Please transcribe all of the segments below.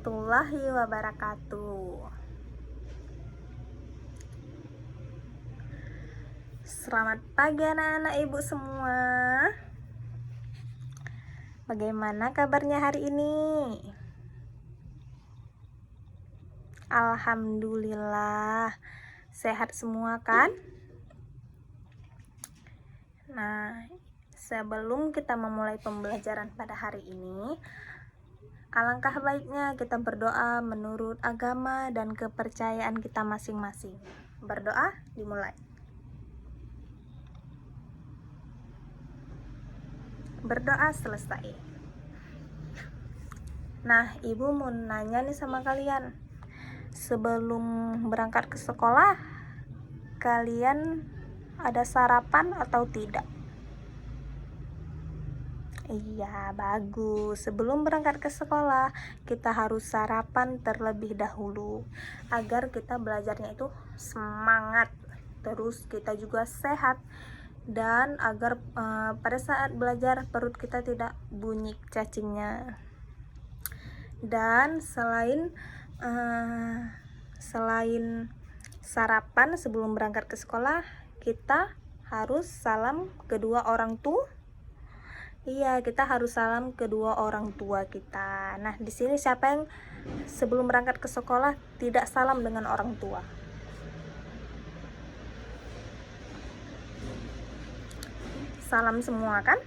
warahmatullahi wabarakatuh. Selamat pagi anak-anak ibu semua. Bagaimana kabarnya hari ini? Alhamdulillah sehat semua kan? Nah, sebelum kita memulai pembelajaran pada hari ini, alangkah baiknya kita berdoa menurut agama dan kepercayaan kita masing-masing. Berdoa dimulai. Berdoa selesai. Nah, ibu mau nanya nih sama kalian. Sebelum berangkat ke sekolah, kalian ada sarapan atau tidak? Iya, bagus. Sebelum berangkat ke sekolah, kita harus sarapan terlebih dahulu agar kita belajarnya itu semangat. Terus kita juga sehat dan agar pada saat belajar perut kita tidak bunyi cacingnya. Dan selain sarapan sebelum berangkat ke sekolah, kita harus salam kedua orang tua. Iya, kita harus salam kedua orang tua kita. Nah, di sini siapa yang sebelum berangkat ke sekolah tidak salam dengan orang tua? Salam semua kan?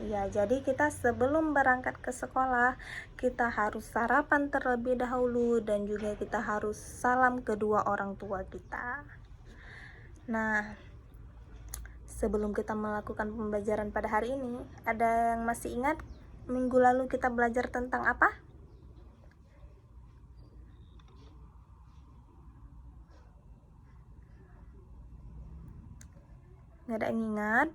Ya, jadi kita sebelum berangkat ke sekolah, kita harus sarapan terlebih dahulu dan juga kita harus salam kedua orang tua kita. Nah, sebelum kita melakukan pembelajaran pada hari ini, ada yang masih ingat minggu lalu kita belajar tentang apa? Nggak ada yang ingat?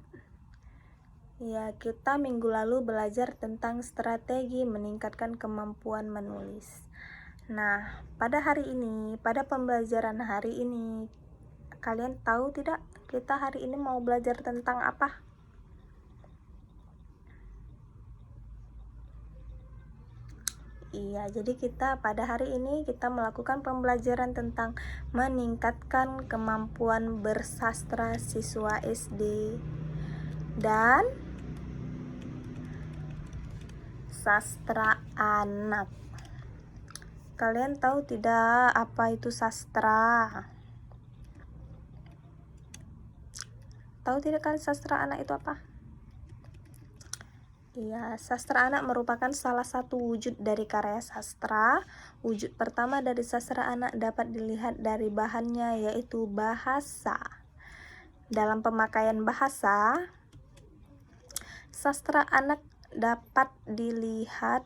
Ya, kita minggu lalu belajar tentang strategi meningkatkan kemampuan menulis. Nah, pada hari ini, pada pembelajaran hari ini, kalian tahu tidak kita hari ini mau belajar tentang apa? Iya, jadi kita pada hari ini kita melakukan pembelajaran tentang meningkatkan kemampuan bersastra siswa SD dan sastra anak. Kalian tahu tidak apa itu sastra? Tahu tidak kalian sastra anak itu apa? Iya, sastra anak merupakan salah satu wujud dari karya sastra. Wujud pertama dari sastra anak dapat dilihat dari bahannya, yaitu bahasa. Dalam pemakaian bahasa, sastra anak dapat dilihat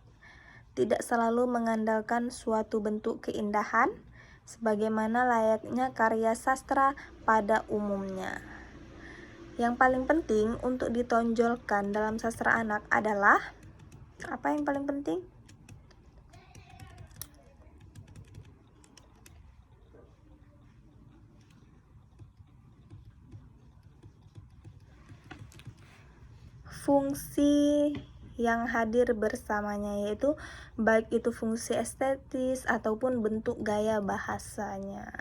tidak selalu mengandalkan suatu bentuk keindahan, sebagaimana layaknya karya sastra pada umumnya. Yang paling penting untuk ditonjolkan dalam sastra anak adalah apa yang paling penting? Fungsi yang hadir bersamanya, yaitu baik itu fungsi estetis ataupun bentuk gaya bahasanya.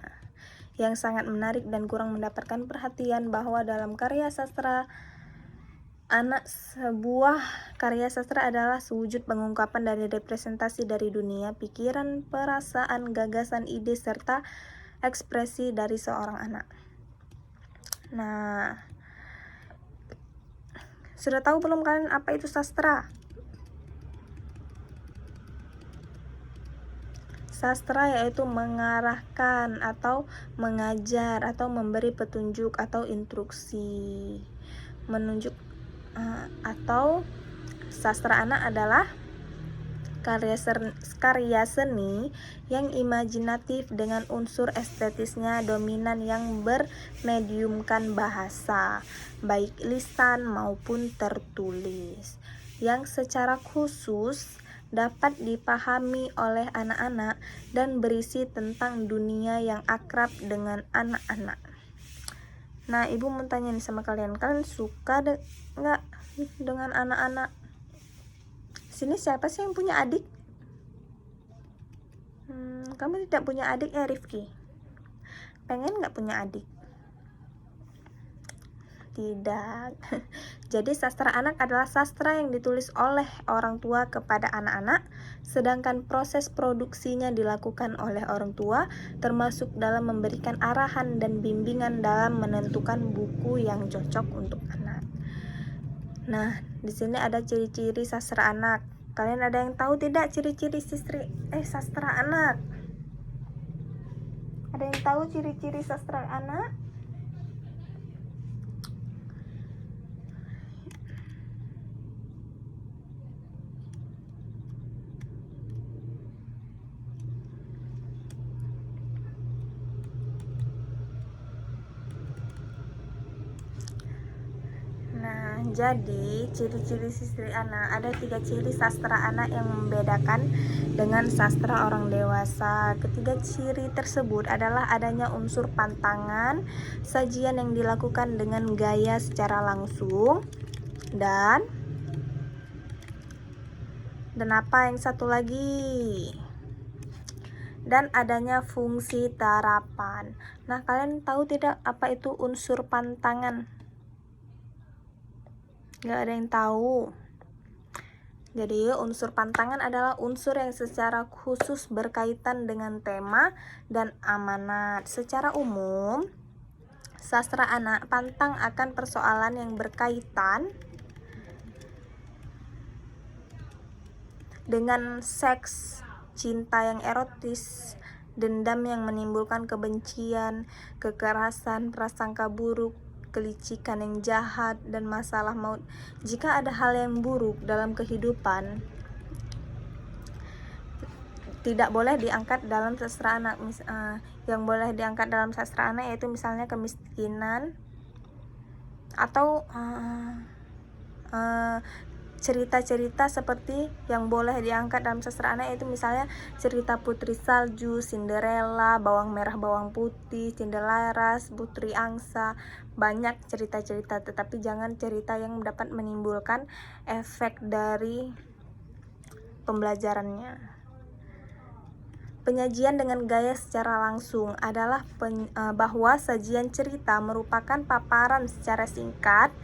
Yang sangat menarik dan kurang mendapatkan perhatian bahwa dalam karya sastra anak, sebuah karya sastra adalah sewujud pengungkapan dari representasi dari dunia, pikiran, perasaan, gagasan, ide, serta ekspresi dari seorang anak. Nah, sudah tahu belum kalian apa itu sastra? Sastra yaitu mengarahkan atau mengajar atau memberi petunjuk atau instruksi. Menunjuk atau sastra anak adalah karya seni yang imajinatif dengan unsur estetisnya dominan yang bermediumkan bahasa, baik lisan maupun tertulis, yang secara khusus dapat dipahami oleh anak-anak dan berisi tentang dunia yang akrab dengan anak-anak. Nah, ibu mau tanya nih sama kalian suka nggak dengan anak-anak? Sini siapa sih yang punya adik? Kamu tidak punya adik ya Rifki? Pengen nggak punya adik? Tidak. Jadi sastra anak adalah sastra yang ditulis oleh orang tua kepada anak-anak, sedangkan proses produksinya dilakukan oleh orang tua, termasuk dalam memberikan arahan dan bimbingan dalam menentukan buku yang cocok untuk anak. Nah, di sini ada ciri-ciri sastra anak. Kalian ada yang tahu tidak ciri-ciri sastra anak? Ada yang tahu ciri-ciri sastra anak? Nah, jadi ciri-ciri sastra anak, ada 3 ciri sastra anak yang membedakan dengan sastra orang dewasa. Ketiga ciri tersebut adalah adanya unsur pantangan, sajian yang dilakukan dengan gaya secara langsung, dan apa yang satu lagi? Dan adanya fungsi terapan. Nah, kalian tahu tidak apa itu unsur pantangan? Gak ada yang tahu. Jadi unsur pantangan adalah unsur yang secara khusus berkaitan dengan tema dan amanat. Secara umum, sastra anak pantang akan persoalan yang berkaitan dengan seks, cinta yang erotis, dendam yang menimbulkan kebencian, kekerasan, prasangka buruk, kelicikan yang jahat, dan masalah maut. Jika ada hal yang buruk dalam kehidupan, tidak boleh diangkat dalam sastra anak. Yang boleh diangkat dalam sastra anak yaitu misalnya kemiskinan, atau cerita-cerita seperti yang boleh diangkat dalam sastra anak yaitu misalnya cerita Putri Salju, Cinderella, Bawang Merah Bawang Putih, Cindelaras, Putri Angsa. Banyak cerita-cerita, tetapi jangan cerita yang dapat menimbulkan efek dari pembelajarannya. Penyajian dengan gaya secara langsung adalah bahwa sajian cerita merupakan paparan secara singkat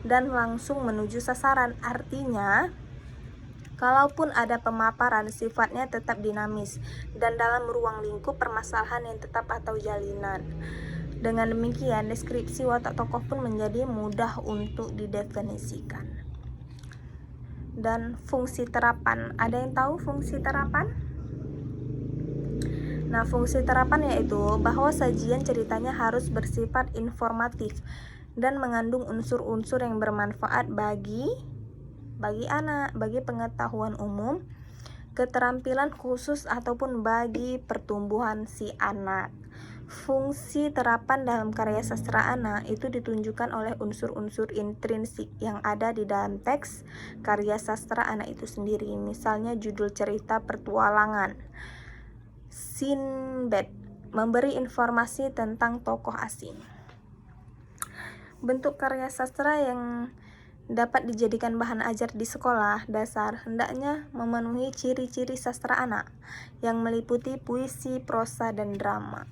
dan langsung menuju sasaran. Artinya, kalaupun ada pemaparan, sifatnya tetap dinamis dan dalam ruang lingkup permasalahan yang tetap atau jalinan. Dengan demikian, deskripsi watak tokoh pun menjadi mudah untuk didefinisikan. Dan fungsi terapan, ada yang tahu fungsi terapan? Nah, fungsi terapan yaitu bahwa sajian ceritanya harus bersifat informatif dan mengandung unsur-unsur yang bermanfaat bagi anak, bagi pengetahuan umum, keterampilan khusus, ataupun bagi pertumbuhan si anak. Fungsi terapan dalam karya sastra anak itu ditunjukkan oleh unsur-unsur intrinsik yang ada di dalam teks karya sastra anak itu sendiri. Misalnya judul cerita petualangan Sinbad memberi informasi tentang tokoh asing. Bentuk karya sastra yang dapat dijadikan bahan ajar di sekolah dasar hendaknya memenuhi ciri-ciri sastra anak yang meliputi puisi, prosa, dan drama.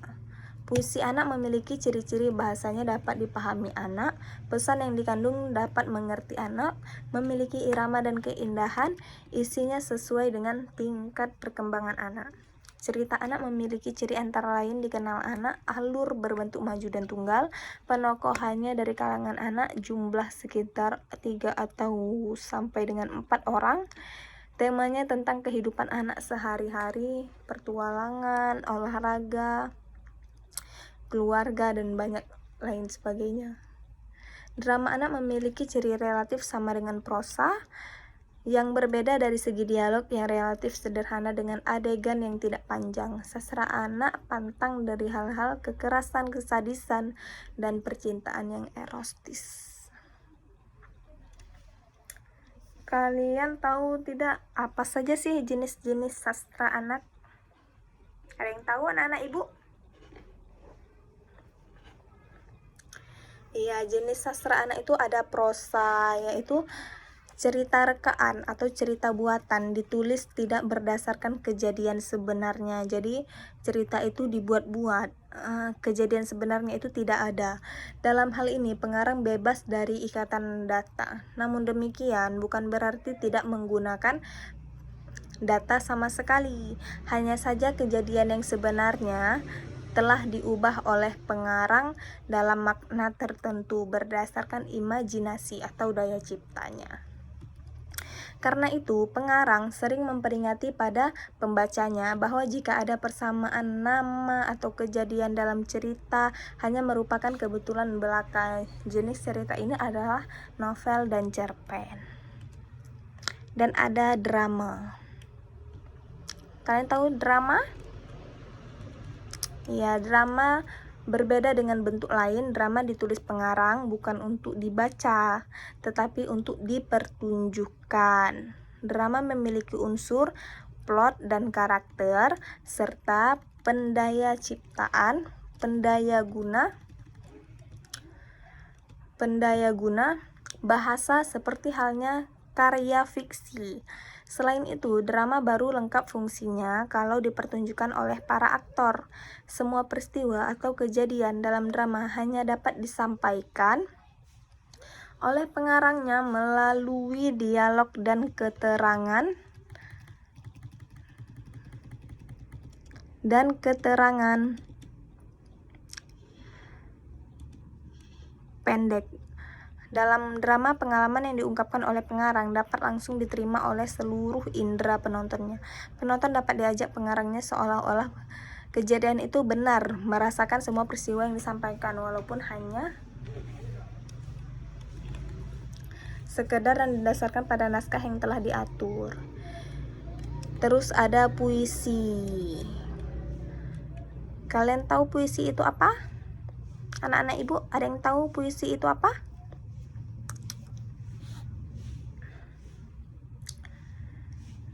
Puisi anak memiliki ciri-ciri bahasanya dapat dipahami anak, pesan yang dikandung dapat mengerti anak, memiliki irama dan keindahan, isinya sesuai dengan tingkat perkembangan anak. Cerita anak memiliki ciri antara lain dikenal anak, alur berbentuk maju dan tunggal, penokohannya dari kalangan anak, jumlah sekitar 3 atau sampai dengan 4 orang, temanya tentang kehidupan anak sehari-hari, pertualangan, olahraga, keluarga, dan banyak lain sebagainya. Drama anak memiliki ciri relatif sama dengan prosa, yang berbeda dari segi dialog yang relatif sederhana dengan adegan yang tidak panjang. Sastra anak pantang dari hal-hal kekerasan, kesadisan, dan percintaan yang erotis. Kalian tahu tidak apa saja sih jenis-jenis sastra anak? Ada yang tahu anak-anak ibu? Iya, jenis sastra anak itu ada prosa, yaitu Cerita rekaan atau cerita buatan ditulis tidak berdasarkan kejadian sebenarnya. Jadi cerita itu dibuat-buat, kejadian sebenarnya itu tidak ada. Dalam hal ini pengarang bebas dari ikatan data. Namun demikian bukan berarti tidak menggunakan data sama sekali. Hanya saja kejadian yang sebenarnya telah diubah oleh pengarang dalam makna tertentu berdasarkan imajinasi atau daya ciptanya. Karena itu, pengarang sering memperingati pada pembacanya bahwa jika ada persamaan nama atau kejadian dalam cerita hanya merupakan kebetulan belaka. Jenis cerita ini adalah novel dan cerpen. Dan ada drama. Kalian tahu drama? Ya, drama berbeda dengan bentuk lain. Drama ditulis pengarang bukan untuk dibaca, tetapi untuk dipertunjukkan. Drama memiliki unsur plot dan karakter, serta pendaya ciptaan, pendaya guna, bahasa seperti halnya karya fiksi. Selain itu, drama baru lengkap fungsinya kalau dipertunjukkan oleh para aktor. Semua peristiwa atau kejadian dalam drama hanya dapat disampaikan oleh pengarangnya melalui dialog dan keterangan pendek. Dalam drama, pengalaman yang diungkapkan oleh pengarang dapat langsung diterima oleh seluruh indera penontonnya. Penonton dapat diajak pengarangnya seolah-olah kejadian itu benar, merasakan semua peristiwa yang disampaikan, walaupun hanya sekedar dan didasarkan pada naskah yang telah diatur. Terus ada puisi. Kalian tahu puisi itu apa? Anak-anak ibu, ada yang tahu puisi itu apa?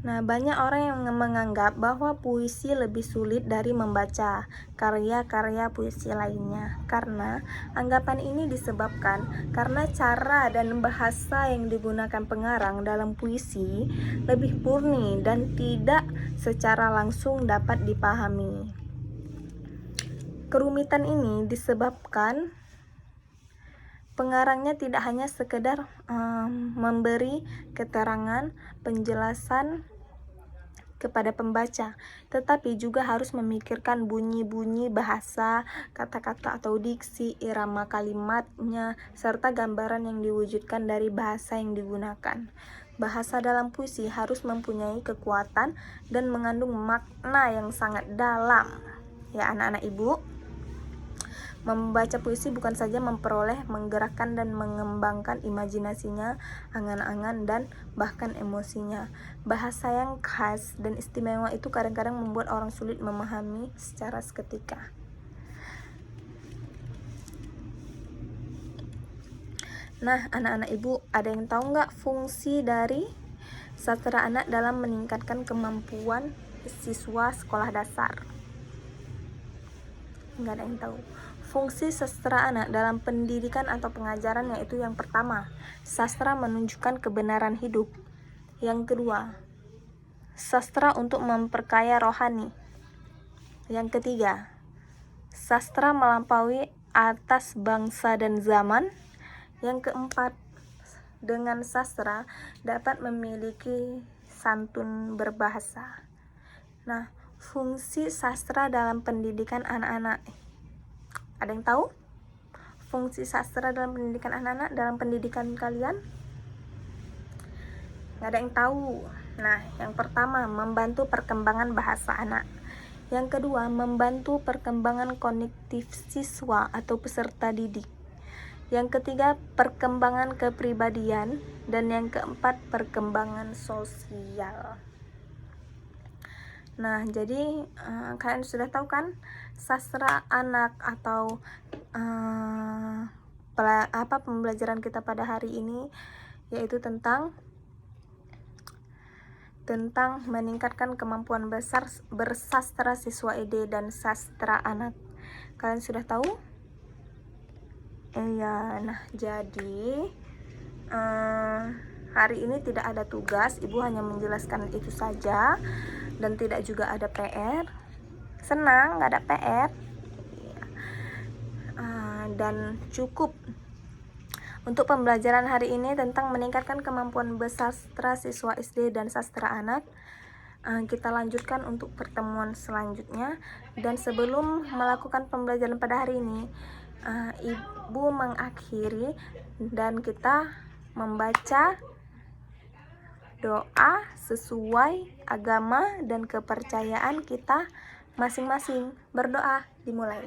Nah, banyak orang yang menganggap bahwa puisi lebih sulit dari membaca karya-karya puisi lainnya. Karena anggapan ini disebabkan karena cara dan bahasa yang digunakan pengarang dalam puisi lebih murni dan tidak secara langsung dapat dipahami. Kerumitan ini disebabkan pengarangnya tidak hanya sekedar memberi keterangan, penjelasan kepada pembaca, tetapi juga harus memikirkan bunyi-bunyi bahasa, kata-kata atau diksi, irama kalimatnya, serta gambaran yang diwujudkan dari bahasa yang digunakan. Bahasa dalam puisi harus mempunyai kekuatan dan mengandung makna yang sangat dalam. Ya anak-anak ibu, membaca puisi bukan saja memperoleh, menggerakkan dan mengembangkan imajinasinya, angan-angan dan bahkan emosinya. Bahasa yang khas dan istimewa itu kadang-kadang membuat orang sulit memahami secara seketika. Nah, anak-anak ibu, ada yang tahu nggak fungsi dari sastra anak dalam meningkatkan kemampuan siswa sekolah dasar? Nggak ada yang tahu. Fungsi sastra anak dalam pendidikan atau pengajaran yaitu yang pertama, sastra menunjukkan kebenaran hidup. Yang kedua, sastra untuk memperkaya rohani. Yang ketiga, sastra melampaui atas bangsa dan zaman. Yang keempat, dengan sastra dapat memiliki santun berbahasa. Nah, fungsi sastra dalam pendidikan anak-anak. Ada yang tahu fungsi sastra dalam pendidikan anak-anak, dalam pendidikan kalian? Nggak ada yang tahu. Nah, yang pertama, membantu perkembangan bahasa anak. Yang kedua, membantu perkembangan kognitif siswa atau peserta didik. Yang ketiga, perkembangan kepribadian. Dan yang keempat, perkembangan sosial. Nah, jadi kalian sudah tahu kan sastra anak atau pembelajaran kita pada hari ini yaitu tentang meningkatkan kemampuan bersastra siswa ED dan sastra anak. Kalian sudah tahu? Iya, nah jadi Hari ini tidak ada tugas, Ibu hanya menjelaskan itu saja, dan tidak juga ada PR. Senang nggak ada PR. Dan cukup untuk pembelajaran hari ini tentang meningkatkan kemampuan bersastra siswa SD dan sastra anak. Kita lanjutkan untuk pertemuan selanjutnya. Dan sebelum melakukan pembelajaran pada hari ini, Ibu mengakhiri dan kita membaca doa sesuai agama dan kepercayaan kita masing-masing. Berdoa dimulai.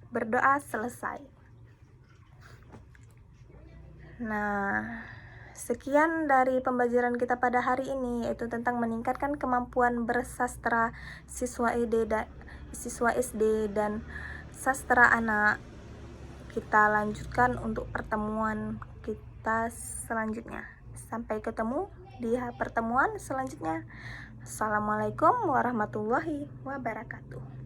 Berdoa selesai. Nah, sekian dari pembelajaran kita pada hari ini, yaitu tentang meningkatkan kemampuan bersastra siswa SD dan sastra anak. Kita lanjutkan untuk pertemuan kita selanjutnya. Sampai ketemu di pertemuan selanjutnya. Assalamualaikum warahmatullahi wabarakatuh.